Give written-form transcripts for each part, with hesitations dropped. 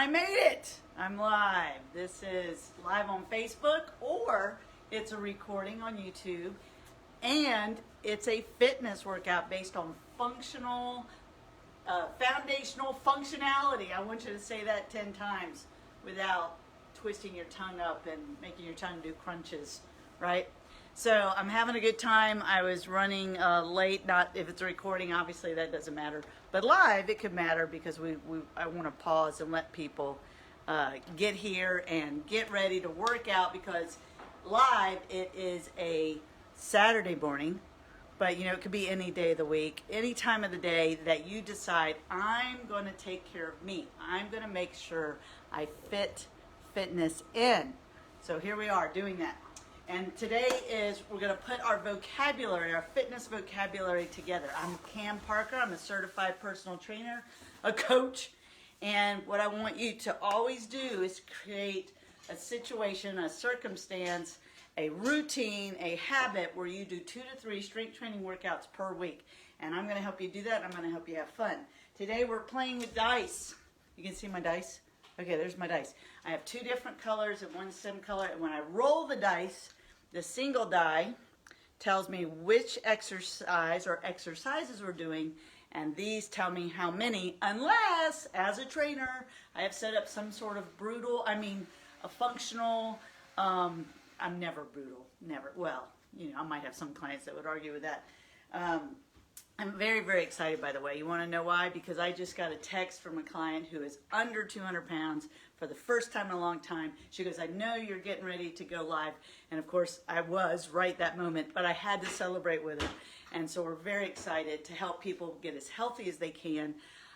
I made it! I'm live. This is live on Facebook, or it's a recording on YouTube, and it's a fitness workout based on functional, foundational functionality. I want you to say that 10 times without twisting your tongue up and making your tongue do crunches, right? So I'm having a good time. I was running late. Not if it's a recording, obviously that doesn't matter. But live, it could matter because I want to pause and let people get here and get ready to work out, because live it is a Saturday morning, but you know, it could be any day of the week, any time of the day that you decide I'm going to take care of me. I'm going to make sure I fit fitness in. So here we are doing that. And today we're going to put our vocabulary, our fitness vocabulary together. I'm Cam Parker. I'm a certified personal trainer, a coach. And what I want you to always do is create a situation, a circumstance, a routine, a habit where you do 2 to 3 strength training workouts per week. And I'm going to help you do that. I'm going to help you have fun. Today we're playing with dice. You can see my dice? Okay, there's my dice. I have 2 different colors and 1 sim color. And when I roll the dice, the single die tells me which exercise or exercises we're doing, and these tell me how many, unless, as a trainer, I have set up some sort of a functional, I'm never brutal, never. Well, you know, I might have some clients that would argue with that. I'm very, very excited, by the way. You want to know why? Because I just got a text from a client who is under 200 pounds for the first time in a long time. She goes, I know you're getting ready to go live. And of course, I was right that moment, but I had to celebrate with her. And so we're very excited to help people get as healthy as they can.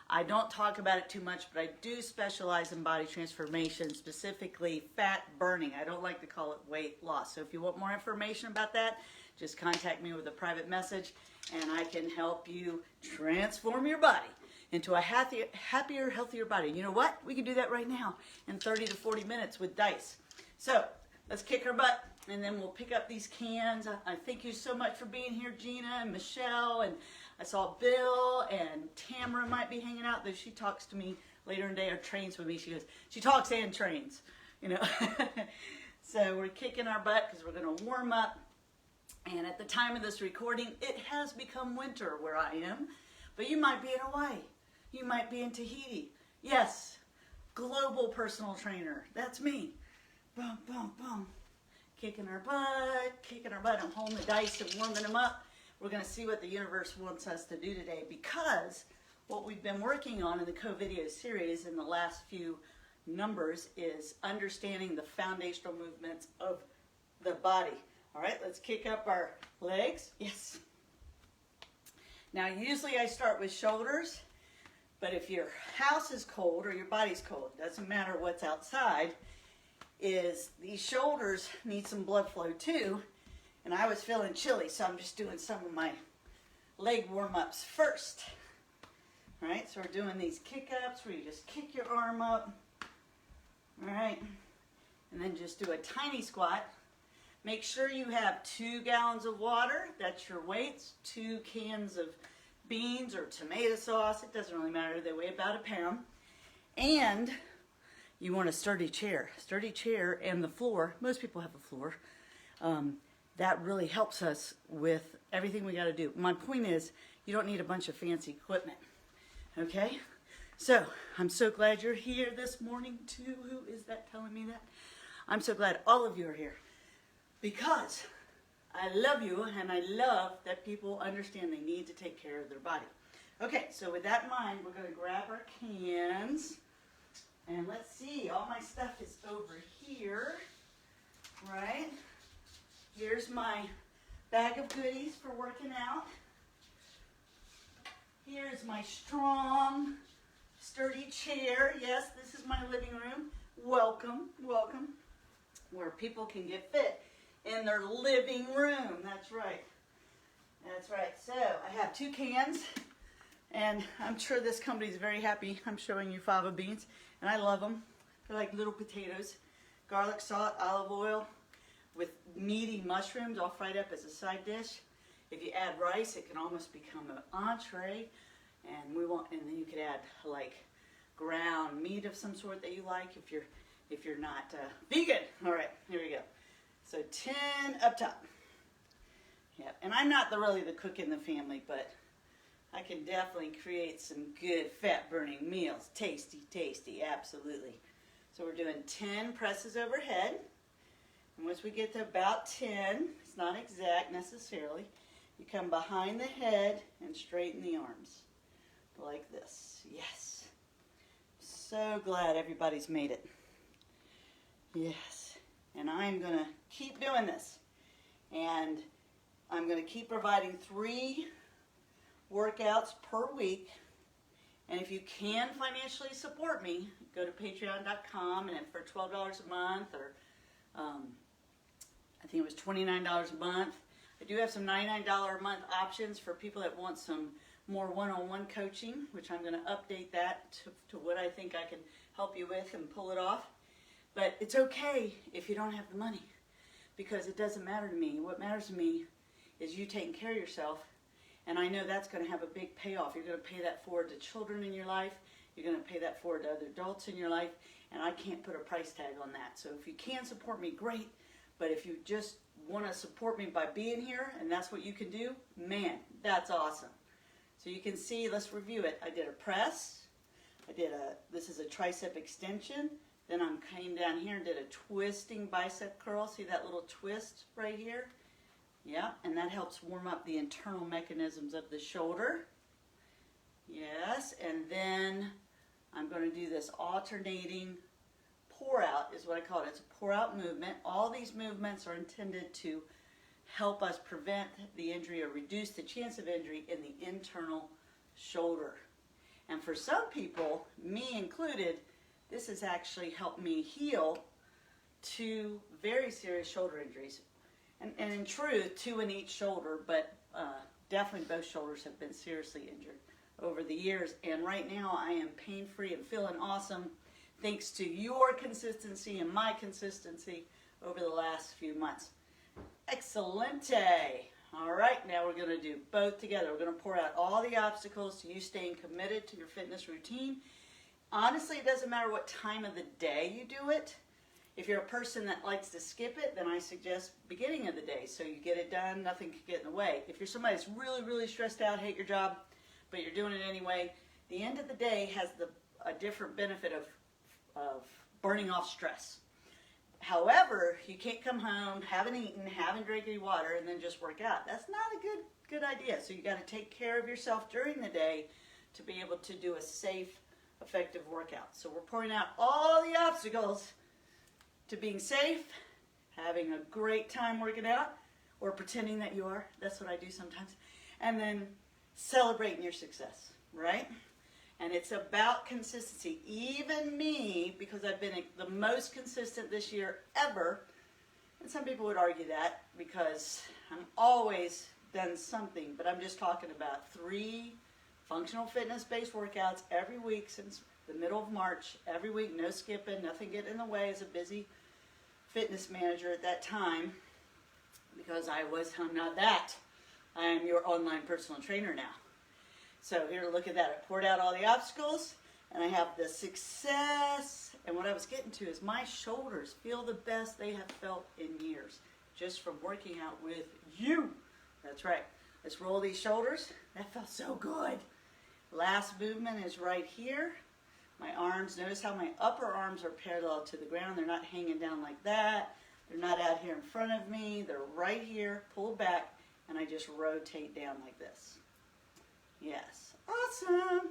I don't talk about it too much, but I do specialize in body transformation, specifically fat burning. I don't like to call it weight loss. So if you want more information about that, just contact me with a private message, and I can help you transform your body into a happier, healthier body. You know what? We can do that right now in 30 to 40 minutes with dice. So let's kick our butt, and then we'll pick up these cans. I thank you so much for being here, Gina and Michelle, and I saw Bill and Tamara might be hanging out, though she talks to me later in the day or trains with me. She talks and trains, you know. So we're kicking our butt because we're going to warm up. And at the time of this recording, it has become winter where I am. But you might be in Hawaii. You might be in Tahiti. Yes, global personal trainer. That's me. Boom, boom, boom. Kicking our butt. I'm holding the dice and warming them up. We're going to see what the universe wants us to do today, because what we've been working on in the CoVideo series in the last few numbers is understanding the foundational movements of the body. All right, let's kick up our legs. Yes. Now, usually I start with shoulders, but if your house is cold or your body's cold, doesn't matter what's outside, is these shoulders need some blood flow too. And I was feeling chilly, so I'm just doing some of my leg warm-ups first. All right, so we're doing these kick-ups where you just kick your arm up. All right, and then just do a tiny squat. Make sure you have 2 gallons of water. That's your weights. 2 cans of beans or tomato sauce. It doesn't really matter. They weigh about a pound. And you want a sturdy chair. Sturdy chair and the floor. Most people have a floor. That really helps us with everything we got to do. My point is, you don't need a bunch of fancy equipment. Okay? So, I'm so glad you're here this morning too. Who is that telling me that? I'm so glad all of you are here, because I love you, and I love that people understand they need to take care of their body. Okay, so with that in mind, we're going to grab our cans, and let's see, all my stuff is over here, right? Here's my bag of goodies for working out. Here's my strong, sturdy chair. Yes, this is my living room. Welcome, welcome, where people can get fit in their living room. That's right. That's right. So I have 2 cans, and I'm sure this company is very happy. I'm showing you fava beans, and I love them. They're like little potatoes. Garlic, salt, olive oil with meaty mushrooms all fried up as a side dish. If you add rice, it can almost become an entree. And then you could add like ground meat of some sort that you like if you're not vegan. All right, here we go. So 10 up top. Yeah, and I'm not really the cook in the family, but I can definitely create some good fat-burning meals. Tasty, tasty, absolutely. So we're doing 10 presses overhead. And once we get to about 10, it's not exact necessarily, you come behind the head and straighten the arms like this. Yes. So glad everybody's made it. Yes. And I'm going to keep doing this. And I'm going to keep providing 3 workouts per week. And if you can financially support me, go to patreon.com, and for $12 a month, or I think it was $29 a month. I do have some $99 a month options for people that want some more one-on-one coaching, which I'm going to update that to what I think I can help you with and pull it off. But it's okay if you don't have the money, because it doesn't matter to me. What matters to me is you taking care of yourself, and I know that's going to have a big payoff. You're going to pay that forward to children in your life. You're going to pay that forward to other adults in your life, and I can't put a price tag on that. So if you can support me, great. But if you just want to support me by being here, and that's what you can do, man, that's awesome. So you can see, let's review it. I did a press. This is a tricep extension. Then I came down here and did a twisting bicep curl. See that little twist right here? Yeah, and that helps warm up the internal mechanisms of the shoulder. Yes, and then I'm going to do this alternating pour out is what I call it. It's a pour out movement. All these movements are intended to help us prevent the injury or reduce the chance of injury in the internal shoulder. And for some people, me included, this has actually helped me heal 2 very serious shoulder injuries. And in truth, 2 in each shoulder, but definitely both shoulders have been seriously injured over the years. And right now I am pain-free and feeling awesome, thanks to your consistency and my consistency over the last few months. Excelente. All right, now we're going to do both together. We're going to pour out all the obstacles to you staying committed to your fitness routine. Honestly, it doesn't matter what time of the day you do it. If you're a person that likes to skip it, then I suggest beginning of the day, so you get it done, nothing can get in the way. If you're somebody that's really, really stressed out, hate your job, but you're doing it anyway, the end of the day has a different benefit of burning off stress. However, you can't come home, haven't eaten, haven't drank any water, and then just work out. That's not a good idea. So you got to take care of yourself during the day to be able to do a safe, effective workout. So we're pouring out all the obstacles to being safe, having a great time working out, or pretending that you are. That's what I do sometimes. And then celebrating your success, right? And it's about consistency. Even me, because I've been the most consistent this year ever, and some people would argue that because I'm always done something, but I'm just talking about 3 functional fitness-based workouts every week since the middle of March. Every week, no skipping, nothing getting in the way as a busy fitness manager at that time, because I'm not that. I am your online personal trainer now. So here, look at that. I poured out all the obstacles, and I have the success. And what I was getting to is my shoulders feel the best they have felt in years, just from working out with you. That's right. Let's roll these shoulders. That felt so good. Last movement is right here. My arms, notice how my upper arms are parallel to the ground. They're not hanging down like that. They're not out here in front of me. They're right here, pulled back, and I just rotate down like this. Yes. Awesome.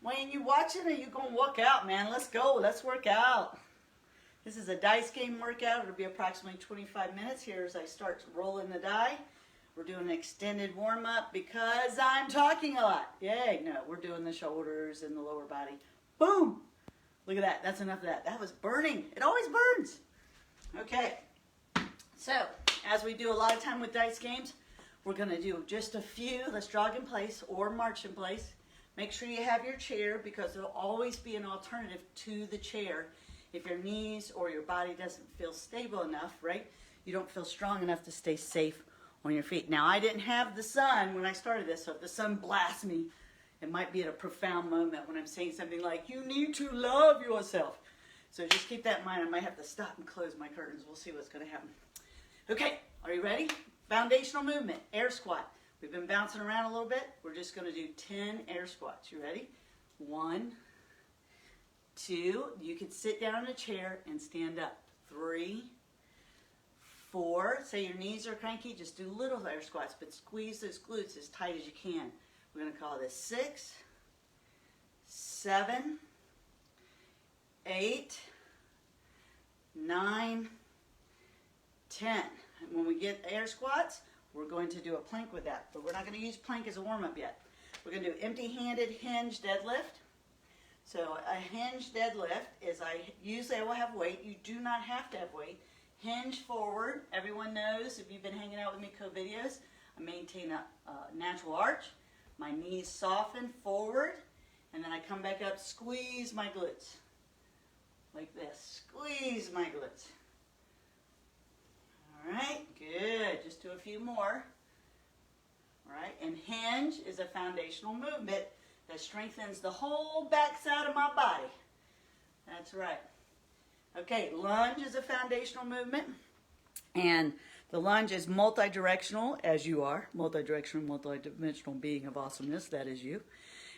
Wayne, you watching, or you going to work out, man? Let's go. Let's work out. This is a dice game workout. It'll be approximately 25 minutes here as I start rolling the die. We're doing an extended warm-up because I'm talking a lot. Yay. No, we're doing the shoulders and the lower body. Boom. Look at that. That's enough of that. That was burning. It always burns. Okay. So, as we do a lot of time with dice games, we're going to do just a few. Let's jog in place or march in place. Make sure you have your chair, because there'll always be an alternative to the chair if your knees or your body doesn't feel stable enough, right? You don't feel strong enough to stay safe on your feet. Now, I didn't have the sun when I started this, so if the sun blasts me, It might be at a profound moment when I'm saying something like, you need to love yourself. So just keep that in mind. I might have to stop and close my curtains. We'll see what's going to happen. Okay, are you ready? Foundational movement, air squat. We've been bouncing around a little bit. We're just going to do 10 air squats. You ready? 1, 2. You can sit down in a chair and stand up. 3, 4. Say your knees are cranky, just do little air squats, but squeeze those glutes as tight as you can. We're going to call this 6, 7, 8, 9, 10. And when we get air squats, we're going to do a plank with that, but we're not going to use plank as a warm-up yet. We're going to do empty-handed hinge deadlift. So a hinge deadlift is, usually I will have weight. You do not have to have weight. Hinge forward. Everyone knows, if you've been hanging out with me CoVideos, I maintain a natural arch. My knees soften forward, and then I come back up, squeeze my glutes. Like this. Squeeze my glutes. All right, good. Just do a few more. All right, and hinge is a foundational movement that strengthens the whole backside of my body. That's right. Okay, lunge is a foundational movement, and the lunge is multi-directional, as you are. Multi-dimensional being of awesomeness, that is you.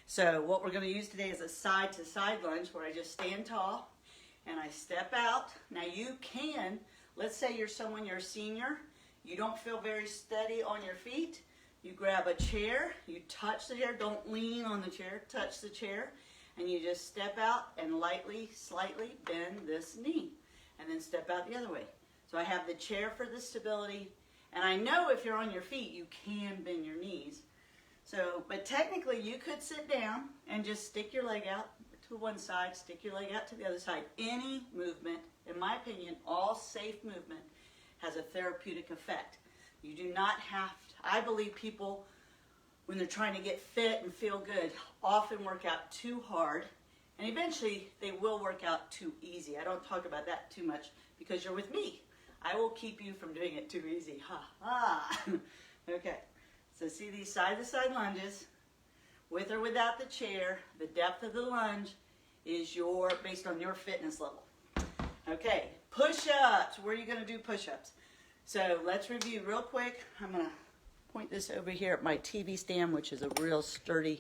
So what we're going to use today is a side-to-side lunge where I just stand tall and I step out. Now you can, let's say you're a senior, you don't feel very steady on your feet. You grab a chair, you touch the chair, don't lean on the chair, touch the chair, and you just step out and lightly, slightly bend this knee, and then step out the other way. So I have the chair for the stability, and I know if you're on your feet, you can bend your knees. So, but technically you could sit down and just stick your leg out to one side, stick your leg out to the other side. Any movement, in my opinion, all safe movement has a therapeutic effect. You do not have to, I believe people, when they're trying to get fit and feel good, often work out too hard, and eventually they will work out too easy. I don't talk about that too much because you're with me. I will keep you from doing it too easy. Ha ha. Okay, so see these side-to-side lunges, with or without the chair. The depth of the lunge is based on your fitness level. Okay, push-ups. Where are you going to do push-ups? So let's review real quick. I'm going to point this over here at my TV stand, which is a real sturdy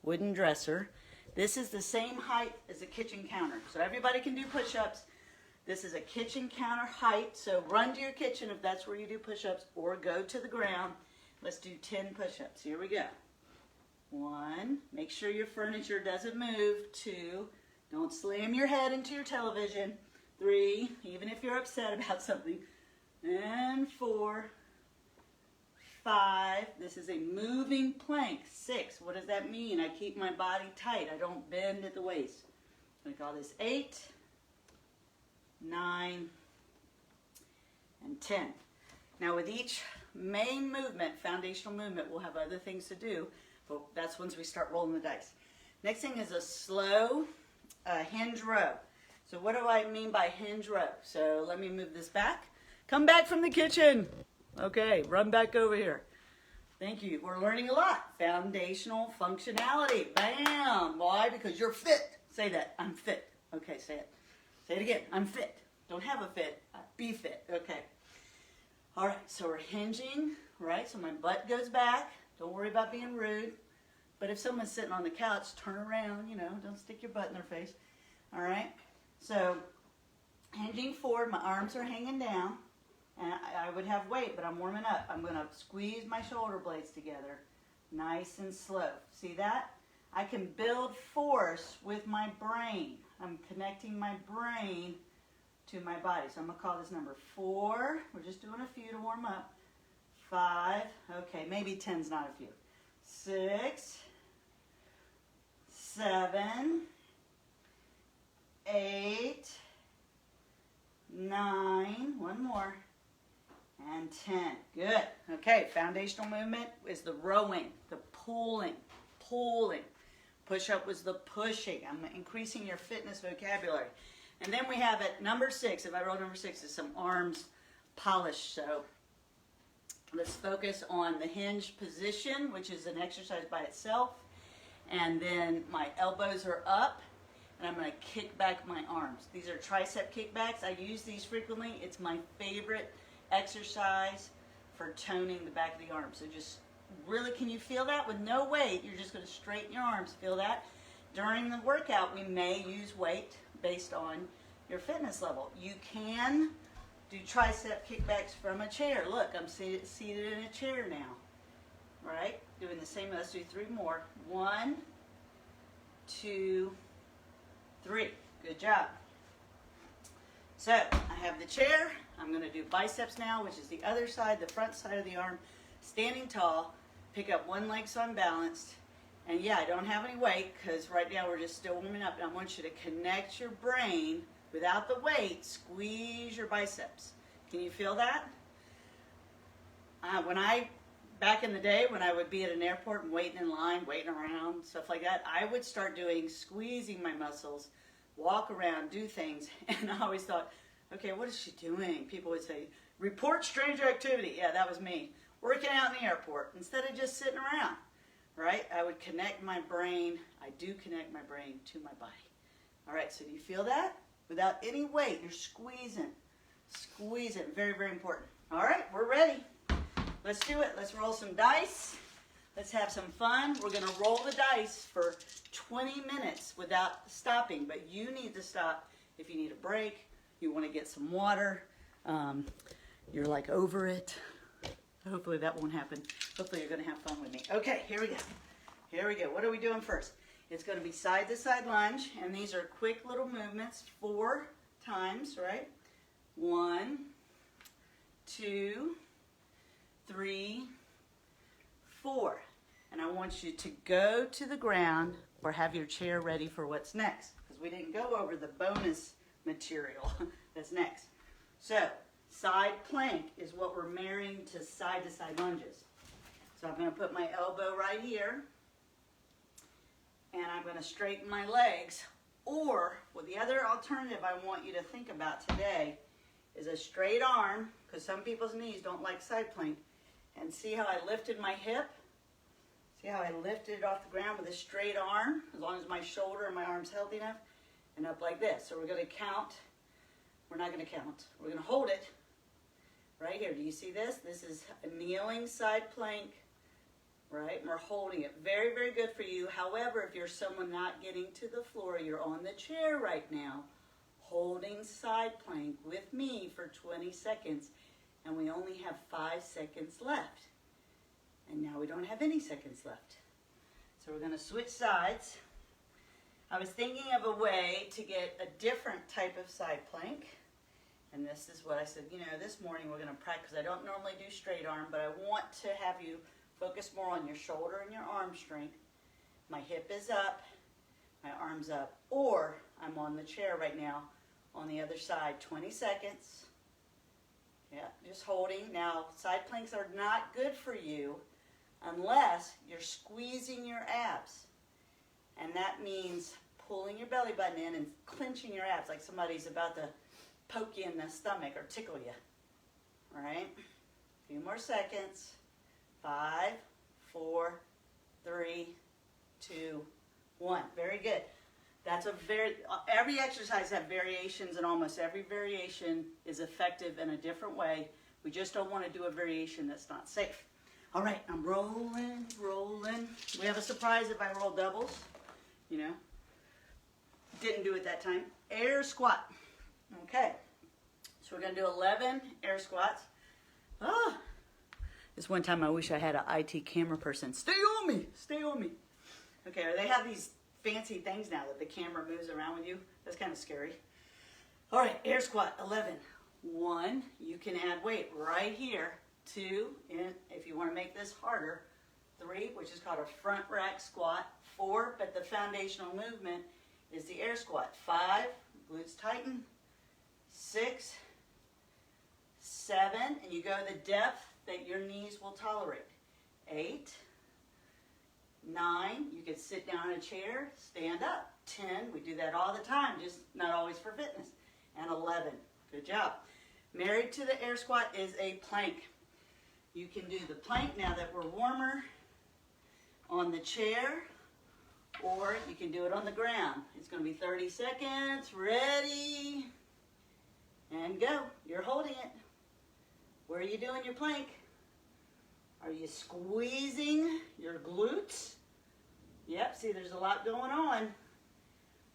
wooden dresser. This is the same height as a kitchen counter. So everybody can do push-ups. This is a kitchen counter height. So run to your kitchen if that's where you do push-ups, or go to the ground. Let's do 10 push-ups. Here we go. 1, make sure your furniture doesn't move. 2, don't slam your head into your television. 3, even if you're upset about something. And 4, 5, this is a moving plank. 6, what does that mean? I keep my body tight. I don't bend at the waist. I'm going to call this 8, 9, and 10. Now with each main movement, foundational movement, we'll have other things to do, but that's once we start rolling the dice. Next thing is a slow hinge row. So what do I mean by hinge row? So let me move this back. Come back from the kitchen. Okay, run back over here. Thank you. We're learning a lot. Foundational functionality. Bam. Why? Because you're fit. Say that. I'm fit. Okay, say it. Say it again. I'm fit. Don't have a fit. Be fit. Okay. All right, so we're hinging, right? So my butt goes back. Don't worry about being rude. But if someone's sitting on the couch, turn around, don't stick your butt in their face. All right? So hinging forward, my arms are hanging down. And I would have weight, but I'm warming up. I'm going to squeeze my shoulder blades together, nice and slow. See that? I can build force with my brain. I'm connecting my brain to my body. So I'm going to call this number 4. We're just doing a few to warm up. 5. Okay, maybe 10's not a few. 6. 7. 8. 9. One more. And 10. Good. Okay, foundational movement is the rowing, the pulling. Push-up was the pushing. I'm increasing your fitness vocabulary. And then we have at number 6, if I roll number 6, is some arms polished. So let's focus on the hinge position, which is an exercise by itself. And then my elbows are up, and I'm going to kick back my arms. These are tricep kickbacks. I use these frequently. It's my favorite exercise for toning the back of the arm. So just really, can you feel that? With no weight, you're just going to straighten your arms. Feel that? During the workout, we may use weight based on your fitness level. You can do tricep kickbacks from a chair. Look, I'm seated in a chair now. Right? Doing the same. Let's do 3 more. 1, 2, 3. Good job. So I have the chair. I'm going to do biceps now, which is the other side, the front side of the arm. Standing tall. Pick up one leg so I'm balanced. And yeah, I don't have any weight because right now we're just still warming up. And I want you to connect your brain without the weight. Squeeze your biceps. Can you feel that? Back in the day when I would be at an airport and waiting in line, waiting around, stuff like that, I would start doing squeezing my muscles, walk around, do things. And I always thought, okay, what is she doing? People would say, report strange activity. Yeah, that was me. Working out in the airport instead of just sitting around. Right? I would connect my brain. I do connect my brain to my body. All right, so do you feel that? Without any weight, you're squeezing. Squeezing. Very, very important. All right, we're ready. Let's do it. Let's roll some dice. Let's have some fun. We're going to roll the dice for 20 minutes without stopping, but you need to stop if you need a break, you want to get some water, you're like over it. Hopefully that won't happen. Hopefully you're going to have fun with me. Okay, here we go. Here we go. What are we doing first? It's going to be side-to-side lunge, and these are quick little movements, 4 times, right? 1, 2, 3, 4. And I want you to go to the ground or have your chair ready for what's next, because we didn't go over the bonus material that's next. So, side plank is what we're marrying to side lunges. So I'm going to put my elbow right here, and I'm going to straighten my legs. Or, well, the other alternative I want you to think about today is a straight arm, because some people's knees don't like side plank. And see how I lifted my hip? See how I lifted it off the ground with a straight arm, as long as my shoulder and my arm's healthy enough, and up like this. So we're going to count. We're not going to count. We're going to hold it right here. Do you see this? This is a kneeling side plank, right? And we're holding it. Very, very good for you. However, if you're someone not getting to the floor, you're on the chair right now, holding side plank with me for 20 seconds. And we only have 5 seconds left. And now we don't have any seconds left. So we're going to switch sides. I was thinking of a way to get a different type of side plank. And this is what I said, you know, this morning we're going to practice. I don't normally do straight arm, but I want to have you focus more on your shoulder and your arm strength. My hip is up, my arm's up, or I'm on the chair right now on the other side, 20 seconds. Yeah, just holding. Now, side planks are not good for you unless you're squeezing your abs. And that means pulling your belly button in and clenching your abs like somebody's about to poke you in the stomach or tickle you. All right? A few more seconds. 5, 4, 3, 2, 1. Very good. That's every exercise has variations, and almost every variation is effective in a different way. We just don't want to do a variation that's not safe. All right, I'm rolling. We have a surprise if I roll doubles, you know. Didn't do it that time. Air squat. Okay, so we're going to do 11 air squats. This one time I wish I had an IT camera person. Stay on me. Okay, they have these fancy things now that the camera moves around with you. That's kind of scary. All right, air squat, 11. 1, you can add weight right here. 2, and if you want to make this harder, 3, which is called a front rack squat. 4, but the foundational movement is the air squat. 5, glutes tighten. 6, 7, and you go the depth that your knees will tolerate. 8, 9, you can sit down in a chair, stand up. 10, we do that all the time, just not always for fitness. And 11, good job. Married to the air squat is a plank. You can do the plank now that we're warmer on the chair, or you can do it on the ground. It's going to be 30 seconds. Ready, and go. You're holding it. Where are you doing your plank? Are you squeezing your glutes? Yep, see, there's a lot going on.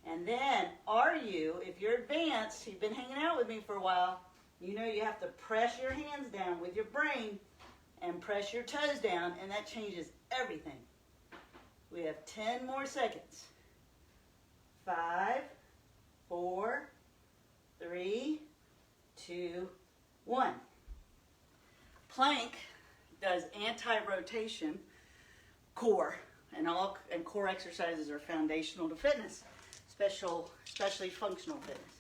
And then, are you, if you're advanced, you've been hanging out with me for a while, you know you have to press your hands down with your brain and press your toes down, and that changes everything. We have 10 more seconds. 5, 4, 3, 2, 1. Plank does anti-rotation core, and core exercises are foundational to fitness, especially functional fitness.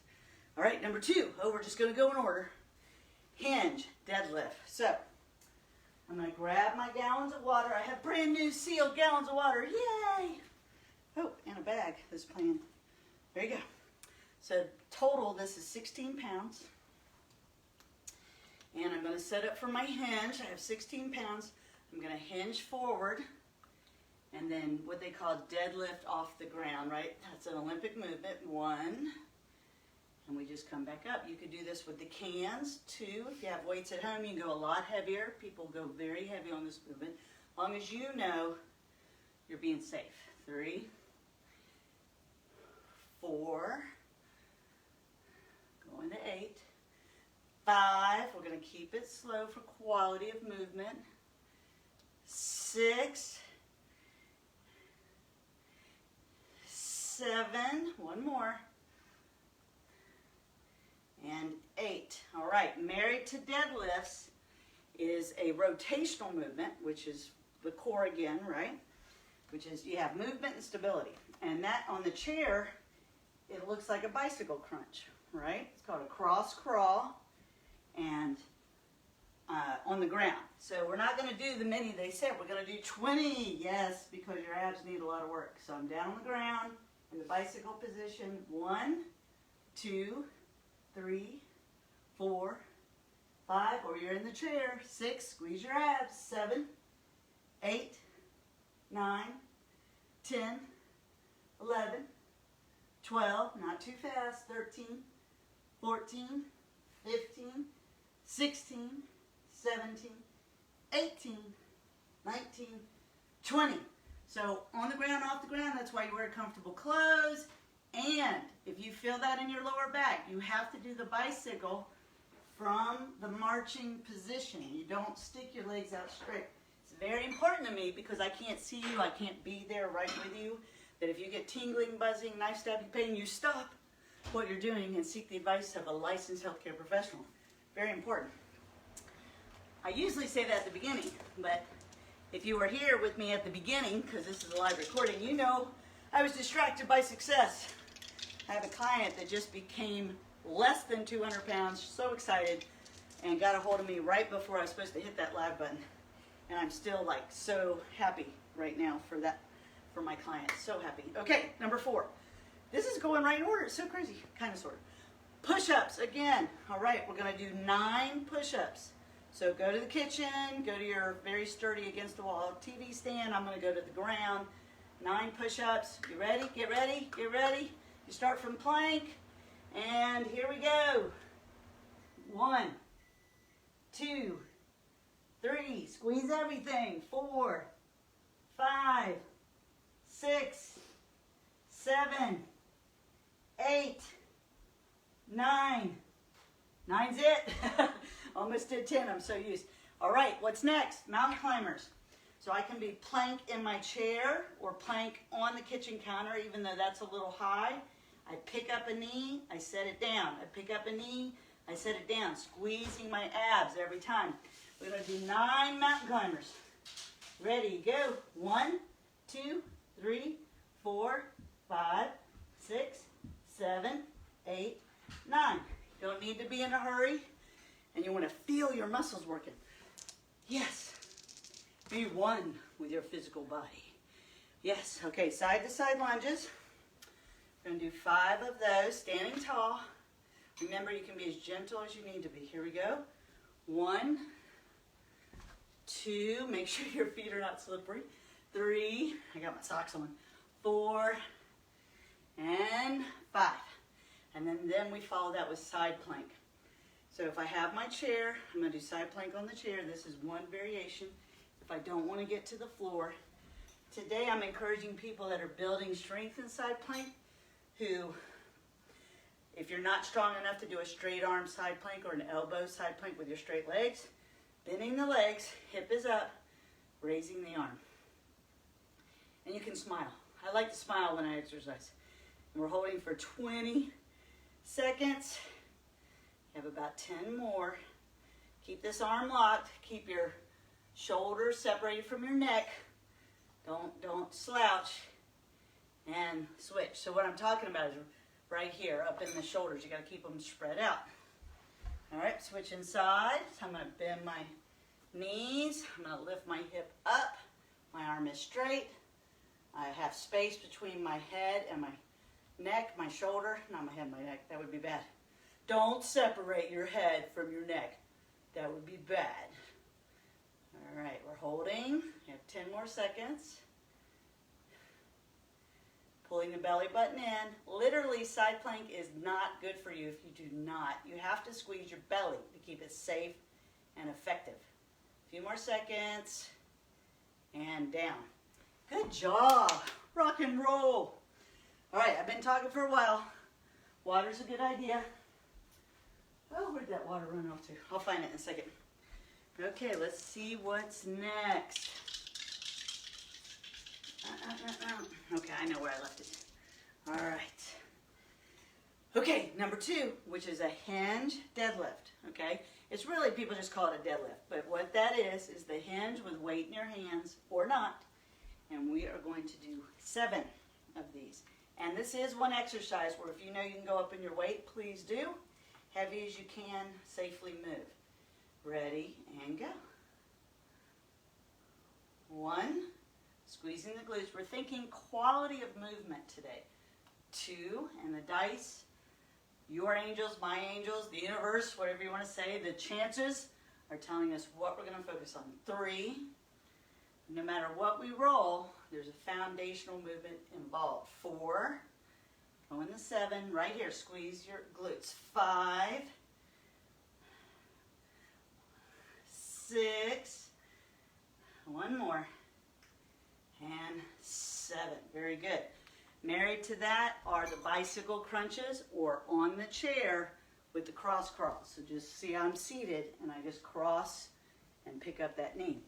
All right, number 2. We're just going to go in order. Hinge deadlift. So I'm going to grab my gallons of water. I have brand new sealed gallons of water. Yay! Oh, and a bag this plan. There you go. So total, this is 16 pounds. And I'm going to set up for my hinge. I have 16 pounds. I'm going to hinge forward. And then what they call deadlift off the ground, right? That's an Olympic movement. 1. And we just come back up. You could do this with the cans. 2, if you have weights at home, you can go a lot heavier. People go very heavy on this movement. As long as you know you're being safe. 3, 4, going to 8, 5, we're going to keep it slow for quality of movement. 6, 7, one more, and 8. All right, married to deadlifts is a rotational movement, which is the core again, right? Which is you have movement and stability. And that on the chair, it looks like a bicycle crunch, right? It's called a cross crawl, and on the ground. So we're not going to do the many they said. We're going to do 20, yes, because your abs need a lot of work. So I'm down on the ground in the bicycle position. 1, 2, 3, 4, 5, or you're in the chair. 6, squeeze your abs. 7, 8, 9, 10, 11, 12, not too fast, 13, 14, 15, 16, 17, 18, 19, 20. So on the ground, off the ground, that's why you wear comfortable clothes. And if you feel that in your lower back, you have to do the bicycle from the marching position. You don't stick your legs out straight. It's very important to me because I can't see you, I can't be there right with you, that if you get tingling, buzzing, knife stabbing pain, you stop what you're doing and seek the advice of a licensed healthcare professional. Very important. I usually say that at the beginning, but if you were here with me at the beginning, because this is a live recording, you know I was distracted by success. I have a client that just became less than 200 pounds, so excited, and got a hold of me right before I was supposed to hit that live button. And I'm still like so happy right now for that, for my client. So happy. Okay, number 4. This is going right in order. It's so crazy. Kind of, sort of. Push-ups again. All right, we're going to do 9 push-ups. So go to the kitchen, go to your very sturdy against the wall TV stand. I'm going to go to the ground. 9 push-ups. You ready? Get ready. Get ready. You start from plank. And here we go. 1, 2, 3. Squeeze everything. 4, 5, 6, 7, 8, 9. 9's it. Almost did 10. I'm so used. All right, what's next? Mountain climbers. So I can be plank in my chair or plank on the kitchen counter, even though that's a little high. I pick up a knee, I set it down. I pick up a knee, I set it down, squeezing my abs every time. We're going to do 9 mountain climbers. Ready, go. 1, 2, 3, 4, 5, 6, 7, 8, 9. You don't need to be in a hurry, and you want to feel your muscles working. Yes. Be one with your physical body. Yes. Okay, side to side lunges. We're going to do 5 of those, standing tall. Remember, you can be as gentle as you need to be. Here we go. 1, 2, make sure your feet are not slippery. 3, I got my socks on. 4, and 5. And then we follow that with side plank. So if I have my chair, I'm going to do side plank on the chair. This is one variation. If I don't want to get to the floor, today I'm encouraging people that are building strength in side plank who, if you're not strong enough to do a straight arm side plank or an elbow side plank with your straight legs, bending the legs, hip is up, raising the arm. And you can smile. I like to smile when I exercise. And we're holding for 20 seconds. You have about 10 more. Keep this arm locked. Keep your shoulders separated from your neck. Don't slouch. And switch. So what I'm talking about is right here, up in the shoulders. You got to keep them spread out. All right, switching sides. I'm going to bend my knees. I'm going to lift my hip up. My arm is straight. I have space between my head and my neck, my shoulder. Not my head, my neck. That would be bad. Don't separate your head from your neck. That would be bad. All right, we're holding. You have 10 more seconds. Pulling the belly button in. Literally, side plank is not good for you if you do not. You have to squeeze your belly to keep it safe and effective. A few more seconds. And down. Good job. Rock and roll. All right, I've been talking for a while. Water's a good idea. Oh, where'd that water run off to? I'll find it in a second. Okay, let's see what's next. Okay, I know where I left it. All right. Okay, number 2, which is a hinge deadlift. Okay, it's really, people just call it a deadlift, but what that is the hinge with weight in your hands or not, and we are going to do 7 of these. And this is one exercise where if you know you can go up in your weight, please do. Heavy as you can, safely move. Ready, and go. 1, squeezing the glutes. We're thinking quality of movement today. 2, and the dice, your angels, my angels, the universe, whatever you want to say, the chances are telling us what we're going to focus on. 3, no matter what we roll, there's a foundational movement involved. 4, go in the 7, right here, squeeze your glutes. 5, 6, 1 more, and 7. Very good. Married to that are the bicycle crunches or on the chair with the cross crawl. So just see I'm seated and I just cross and pick up that knee.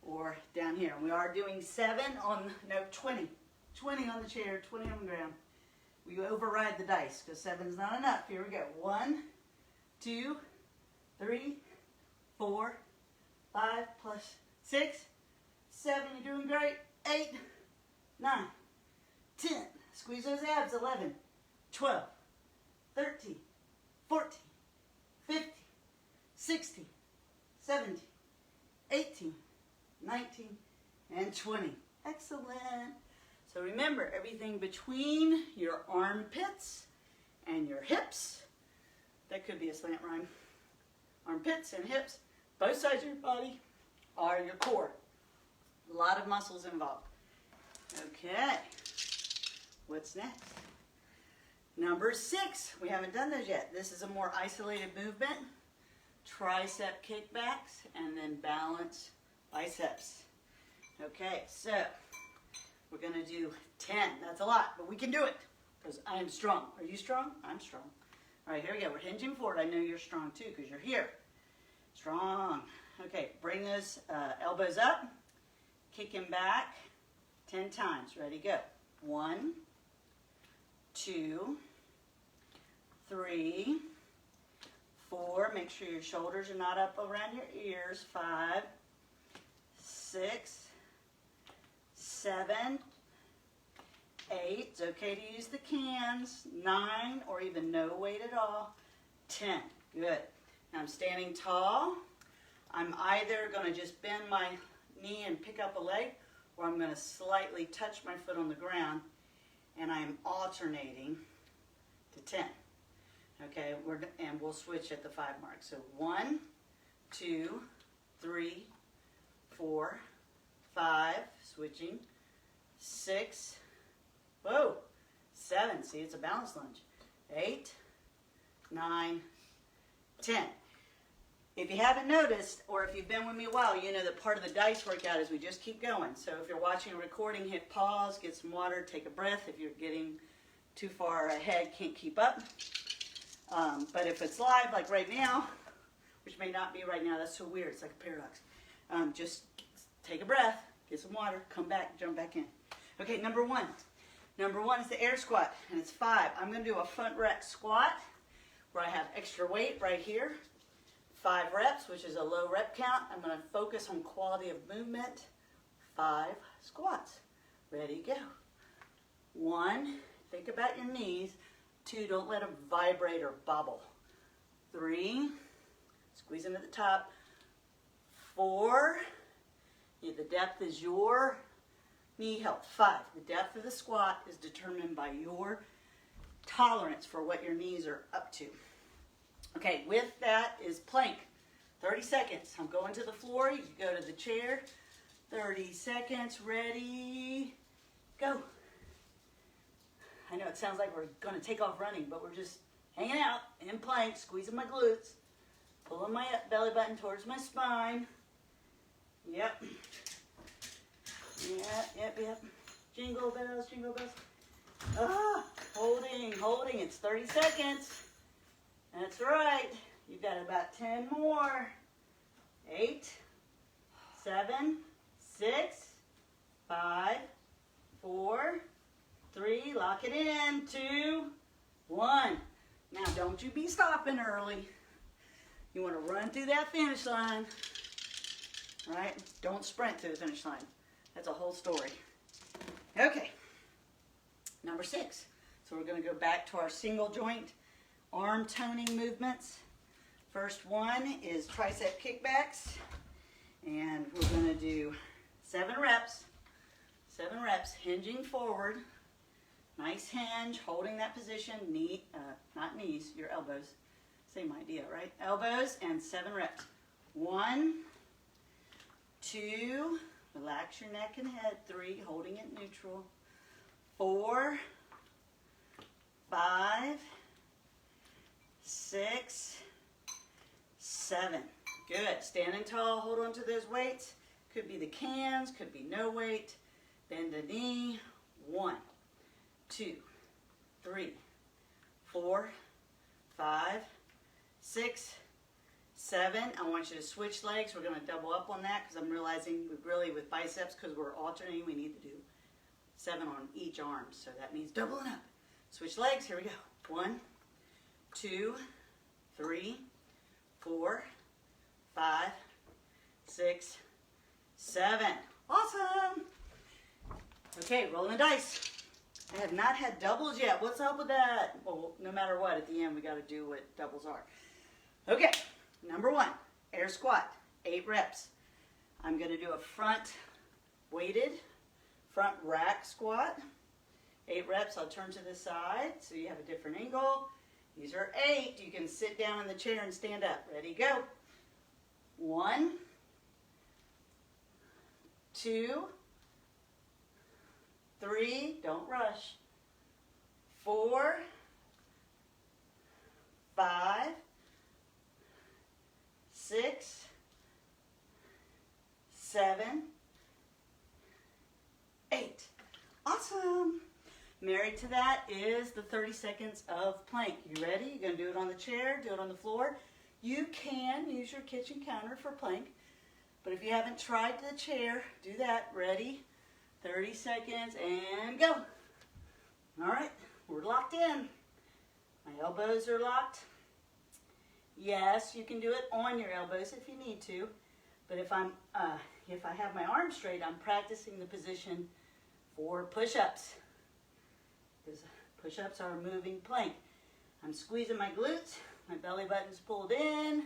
Or down here. We are doing 7 on, no, 20. 20 on the chair, 20 on the ground. We override the dice because 7 is not enough. Here we go. 1, 2, 3, 4, 5 plus 6, 7. You're doing great. 8, 9, 10. Squeeze those abs. 11, 12, 13, 14, 15, 16, 17, 18, 19, and 20. Excellent. So remember, everything between your armpits and your hips, that could be a slant rhyme, armpits and hips, both sides of your body are your core. A lot of muscles involved. Okay, what's next? Number 6, we haven't done those yet. This is a more isolated movement. Tricep kickbacks and then balance biceps. Okay, so we're going to do 10. That's a lot, but we can do it because I'm strong. Are you strong? I'm strong. All right, here we go. We're hinging forward. I know you're strong too because you're here. Strong. Okay, bring those elbows up. Kick him back 10 times. Ready, go. 1, 2, 3, 4. Make sure your shoulders are not up around your ears. 5, 6, 7, 8. It's okay to use the cans. 9, or even no weight at all. 10. Good. Now I'm standing tall. I'm either going to just bend my knee and pick up a leg, or I'm going to slightly touch my foot on the ground, and I'm alternating to 10. Okay, and we'll switch at the 5 mark. So 1, 2, 3, 4, 5, switching, 6, Whoa. 7. See, it's a balance lunge. 8, 9, 10. If you haven't noticed, or if you've been with me a while, you know that part of the dice workout is we just keep going. So if you're watching a recording, hit pause, get some water, take a breath. If you're getting too far ahead, can't keep up. But if it's live, like right now, which may not be right now, that's so weird, it's like a paradox. Just take a breath, get some water, come back, jump back in. Okay, number 1. Number 1 is the air squat, and it's 5. I'm going to do a front rack squat where I have extra weight right here. 5 reps, which is a low rep count. I'm going to focus on quality of movement. 5 squats. Ready, go. 1, think about your knees. 2, don't let them vibrate or bobble. 3, squeeze them at the top. 4, the depth is your knee health. 5, the depth of the squat is determined by your tolerance for what your knees are up to. Okay, with that is plank. 30 seconds. I'm going to the floor. You can go to the chair. 30 seconds. Ready, go. I know it sounds like we're going to take off running, but we're just hanging out in plank, squeezing my glutes, pulling my belly button towards my spine. Yep. Yep. Jingle bells, jingle bells. Ah, holding. It's 30 seconds. That's right. You've got about 10 more. 8, 7, 6, 5, 4, 3, lock it in, 2, 1. Now don't you be stopping early. You want to run through that finish line, right? Don't sprint to the finish line. That's a whole story. Okay, number 6. So we're going to go back to our single joint arm toning movements. First one is tricep kickbacks, and we're going to do 7 reps. 7 reps, hinging forward. Nice hinge, holding that position, not knees, your elbows. Same idea, right? Elbows, and 7 reps. 1, 2, relax your neck and head. 3, holding it neutral. 4, 5, 6, 7. Good. Standing tall, hold on to those weights. Could be the cans, could be no weight. Bend the knee. 1, 2, 3, 4, 5, 6, 7. I want you to switch legs. We're going to double up on that because I'm realizing really with biceps, because we're alternating, we need to do 7 on each arm. So that means doubling up. Switch legs. Here we go. 1, 2, 3, 4, 5, 6, 7. Awesome. Okay, rolling the dice. I have not had doubles yet. What's up with that? Well, no matter what, at the end, we got to do what doubles are. Okay, number 1, air squat, 8 reps. I'm going to do a front weighted, front rack squat. 8 reps. I'll turn to the side so you have a different angle. These are 8. You can sit down in the chair and stand up. Ready, go. 1, 2, 3, don't rush. 4, 5, 6, 7, 8. Awesome. Married to that is the 30 seconds of plank. You ready? You're going to do it on the chair, do it on the floor. You can use your kitchen counter for plank, but if you haven't tried the chair, do that. Ready? 30 seconds and go. All right, we're locked in. My elbows are locked. Yes, you can do it on your elbows if you need to, but if I have my arms straight, I'm practicing the position for push-ups. Because push-ups are a moving plank. I'm squeezing my glutes, my belly button's pulled in,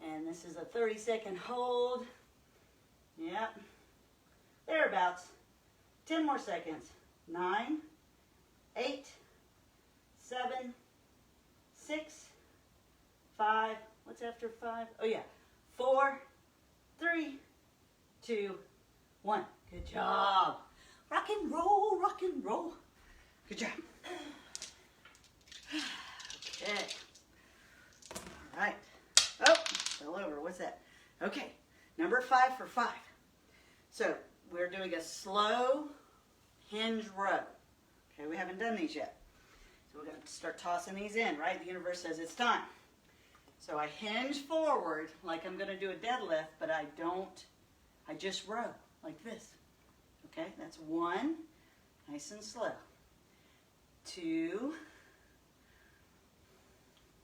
and this is a 30-second hold. Yep, thereabouts. 10 more seconds. 9, 8, 7, 6, 5, what's after 5? Oh yeah, 4, 3, 2, 1. Good job. Rock and roll, rock and roll. Good job. Okay. All right. Oh, fell over. What's that? Okay. Number 5 for 5. So we're doing a slow hinge row. Okay, we haven't done these yet. So we're going to start tossing these in, right? The universe says it's time. So I hinge forward like I'm going to do a deadlift, but I just row like this. Okay, that's 1, nice and slow. 2,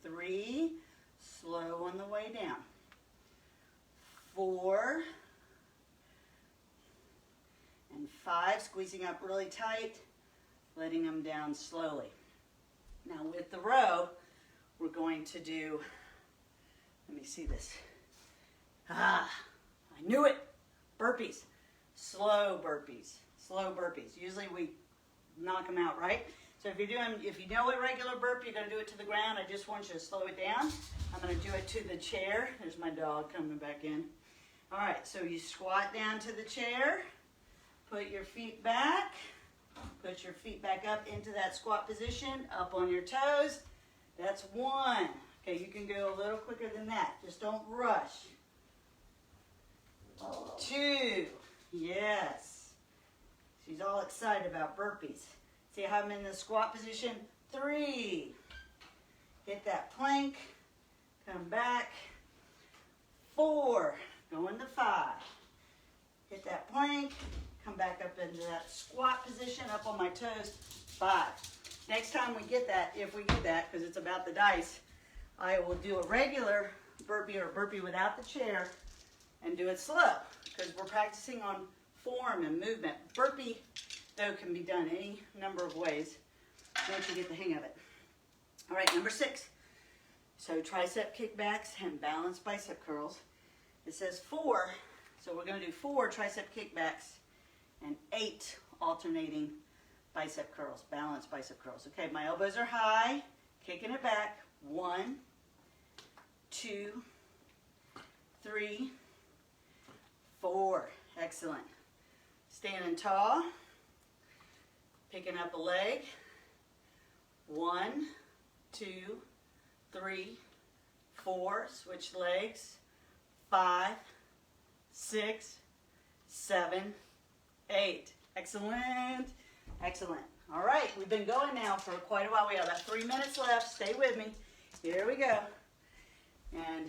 3, slow on the way down. 4, and 5, squeezing up really tight, letting them down slowly. Now with the row, we're going to do, let me see this. I knew it. Burpees. Slow burpees. Slow burpees. Usually we knock them out, right? So if you know a regular burpee, you're going to do it to the ground. I just want you to slow it down. I'm going to do it to the chair. There's my dog coming back in. All right, so you squat down to the chair. Put your feet back. Put your feet back up into that squat position, up on your toes. That's 1. Okay, you can go a little quicker than that. Just don't rush. 2. Yes. She's all excited about burpees. See how I'm in the squat position? 3. Hit that plank. Come back. 4. Go into 5. Hit that plank. Come back up into that squat position, up on my toes. 5. Next time we get that, if we get that, because it's about the dice, I will do a regular burpee or a burpee without the chair and do it slow, because we're practicing on form and movement. Burpee, though, can be done any number of ways once you get the hang of it. All right, number 6. So tricep kickbacks and balanced bicep curls. It says 4, so we're going to do 4 tricep kickbacks and 8 alternating bicep curls, balanced bicep curls. Okay, my elbows are high, kicking it back. 1, 2, 3, 4. Excellent. Standing tall, picking up a leg. 1, 2, 3, 4. Switch legs. 5, 6, 7, 8. Excellent. Excellent. All right, we've been going now for quite a while. We have about 3 minutes left. Stay with me. Here we go. And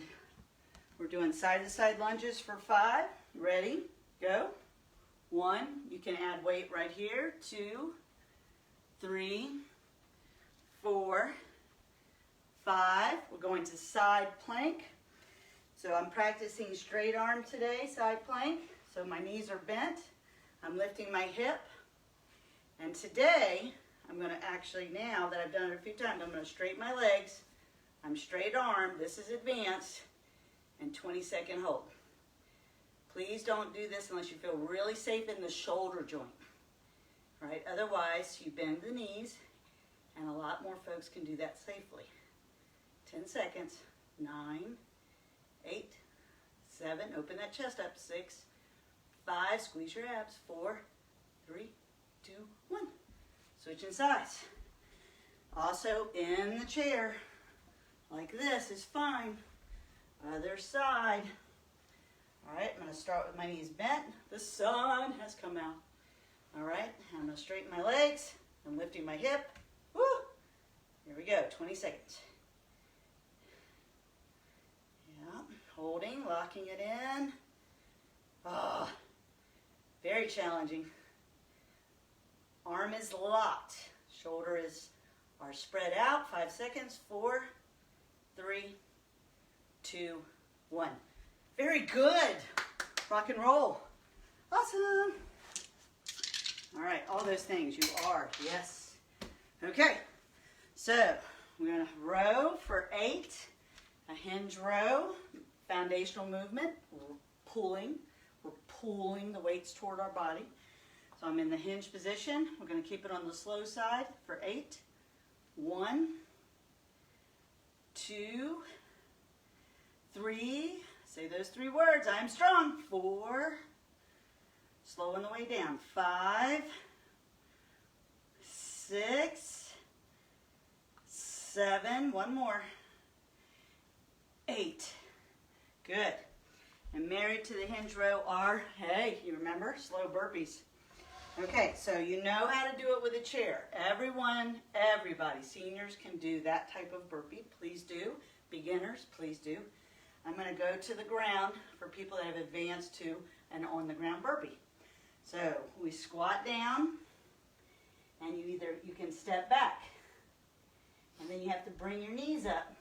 we're doing side-to-side lunges for 5. Ready? Go. 1. You can add weight right here. 2, 3, 4, 5. We're going to side plank. So I'm practicing straight arm today, side plank. So my knees are bent. I'm lifting my hip. And today, I'm going to actually, now that I've done it a few times, I'm going to straighten my legs. I'm straight arm. This is advanced. And 20-second hold. Please don't do this unless you feel really safe in the shoulder joint. Right? Otherwise, you bend the knees, and a lot more folks can do that safely. 10 seconds. 9, 8, 7. Open that chest up. 6, 5. Squeeze your abs. 4, 3, 2, 1. Switching sides. Also in the chair, like this is fine. Other side. All right, I'm going to start with my knees bent. The sun has come out. All right, I'm going to straighten my legs. I'm lifting my hip. Woo! Here we go, 20 seconds. Yeah, holding, locking it in. Oh, very challenging. Arm is locked. Shoulders are spread out. 5 seconds. 4, 3, 2, 1. Very good. Rock and roll. Awesome. All right, all those things you are. Yes. Okay. So we're going to row for 8. A hinge row. Foundational movement. We're pulling the weights toward our body. So I'm in the hinge position. We're going to keep it on the slow side for 8. 1, 2, 3. Say those 3 words. I am strong. 4. Slowing the way down. 5. 6, 7, one more, 8. Good. And married to the hinge row are, hey, you remember, slow burpees. Okay, so you know how to do it with a chair. Everybody, seniors can do that type of burpee. Please do. Beginners, please do. I'm going to go to the ground for people that have advanced to an on-the-ground burpee. So we squat down, and you can step back. And then you have to bring your knees up.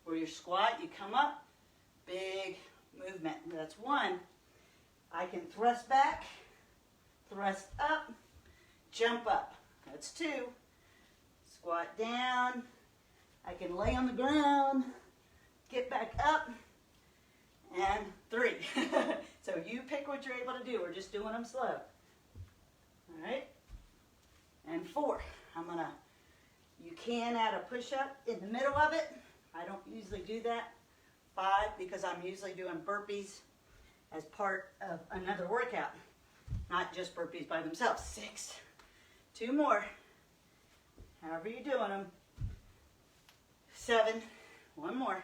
Where you squat, you come up, big movement. That's 1. I can thrust back, thrust up, jump up. That's 2. Squat down. I can lay on the ground, get back up, and 3. So you pick what you're able to do. We're just doing them slow. All right? And 4. You can add a push-up in the middle of it. I don't usually do that. 5, because I'm usually doing burpees as part of another workout, not just burpees by themselves. 6. 2 more. However you're doing them. 7. 1 more.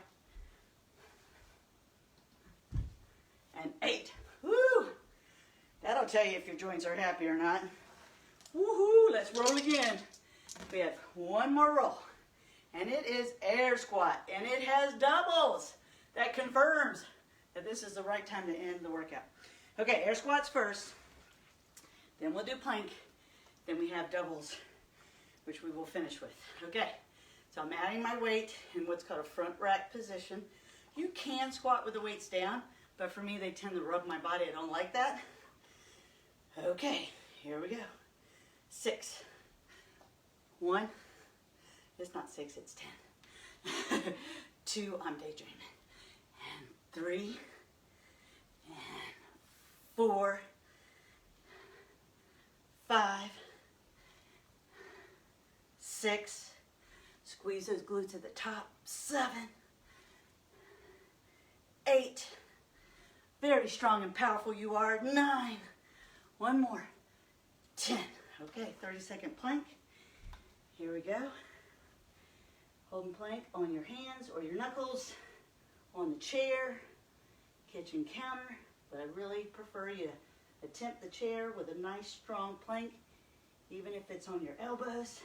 And 8. Woo! That'll tell you if your joints are happy or not. Woohoo! Let's roll again. We have 1 more roll. And it is air squat. And it has doubles. That confirms that this is the right time to end the workout. Okay, air squats first. Then we'll do plank. Then we have doubles, which we will finish with. Okay, so I'm adding my weight in what's called a front rack position. You can squat with the weights down, but for me, they tend to rub my body. I don't like that. Okay, here we go. 6. 1. It's not 6, it's 10. 2, I'm daydreaming. And 3. And 4. 5. 6. Squeeze those glutes at the top. 7. 8. Very strong and powerful you are. 9. 1 more. 10. Okay, 30-second plank. Here we go. Holding plank on your hands or your knuckles, on the chair, kitchen counter, but I really prefer you attempt the chair with a nice strong plank, even if it's on your elbows.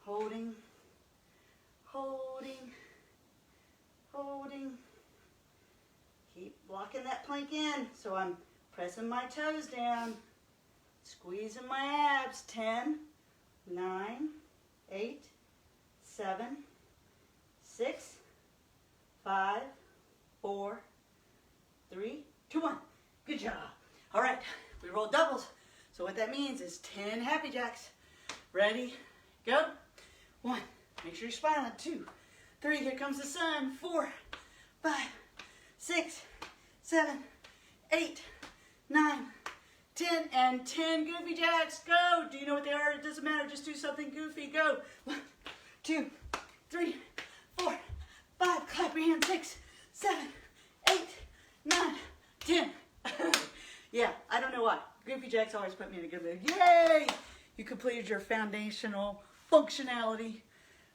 Holding, holding, holding. Keep blocking that plank in, so I'm pressing my toes down, squeezing my abs. 10, 9, 8, 7, 6, 5, 4, 3, 2, 1. Good job. All right, we rolled doubles. So what that means is 10 happy jacks. Ready, go. 1, make sure you're smiling. 2, 3, here comes the sun. 4, 5, 6, 7, 8, 9, 10, and 10 goofy jacks. Go. Do you know what they are? It doesn't matter. Just do something goofy. Go. 1, 2, 3, 4, 5. Clap your hands. 6, 7, 8, 9, 10. Yeah, I don't know why. Goofy jacks always put me in a good mood. Yay! You completed your foundational functionality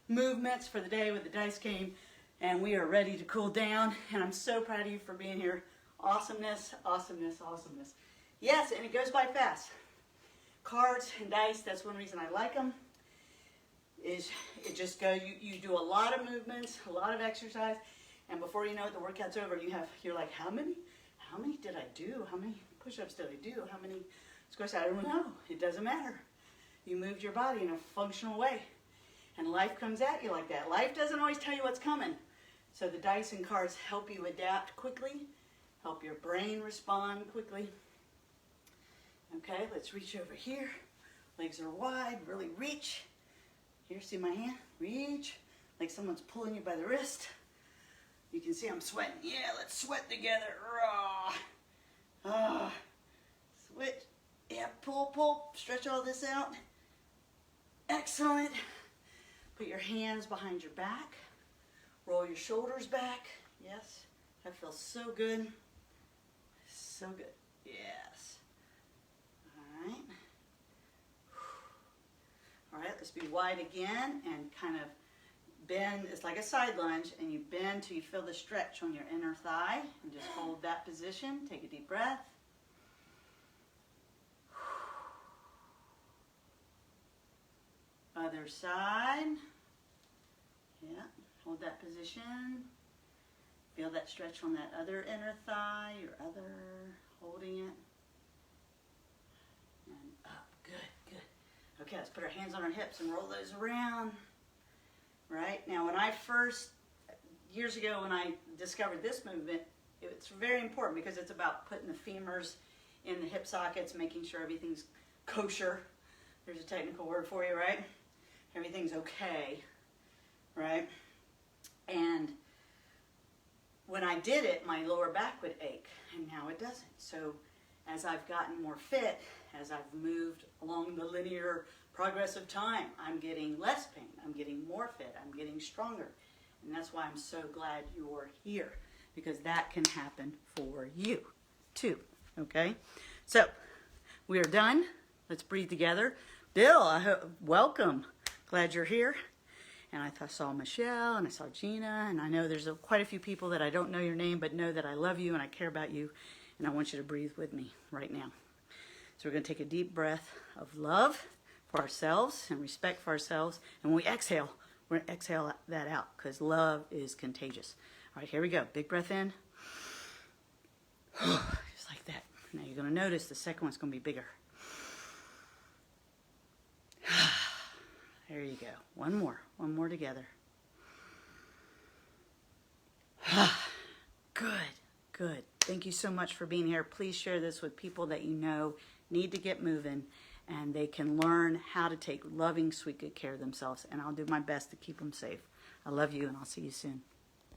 movements for the day with the dice game, and we are ready to cool down. And I'm so proud of you for being here. Awesomeness, awesomeness, awesomeness. Yes, and it goes by fast. Cards and dice, that's one reason I like them. Is it just go, you do a lot of movements, a lot of exercise, and before you know it, the workout's over. You're like, how many did I do? How many push-ups did I do? How many squats? I don't know. It doesn't matter. You moved your body in a functional way, and life comes at you like that. Life doesn't always tell you what's coming, so the dice and cards help you adapt quickly, help your brain respond quickly. Okay, let's reach over here. Legs are wide, really reach. Here, see my hand? Reach, like someone's pulling you by the wrist. You can see I'm sweating. Yeah, let's sweat together. Switch. Yeah, pull, stretch all this out. Excellent. Put your hands behind your back. Roll your shoulders back. Yes, that feels so good. So good. Yes. All right. All right, let's be wide again and kind of bend. It's like a side lunge, and you bend till you feel the stretch on your inner thigh, and just hold that position. Take a deep breath. Other side. Yeah, hold that position. Feel that stretch on that other inner thigh, your other, holding it. And up, good, good. Okay, let's put our hands on our hips and roll those around. Right, now when I first, years ago when I discovered this movement, it's very important because it's about putting the femurs in the hip sockets, making sure everything's kosher. There's a technical word for you, right? Everything's okay, right? And when I did it, my lower back would ache, and now it doesn't. So as I've gotten more fit, as I've moved along the linear progress of time, I'm getting less pain, I'm getting more fit, I'm getting stronger. And that's why I'm so glad you're here, because that can happen for you too, okay? So we are done. Let's breathe together. Bill, welcome. Glad you're here. And I saw Michelle, and I saw Gina, and I know there's quite a few people that I don't know your name, but know that I love you and I care about you, and I want you to breathe with me right now. So we're going to take a deep breath of love for ourselves and respect for ourselves, and when we exhale, we're going to exhale that out, because love is contagious. All right, here we go. Big breath in. Just like that. Now you're going to notice the second one's going to be bigger. There you go. One more together. Good, good. Thank you so much for being here. Please share this with people that you know need to get moving, and they can learn how to take loving, sweet, good care of themselves. And I'll do my best to keep them safe. I love you, and I'll see you soon.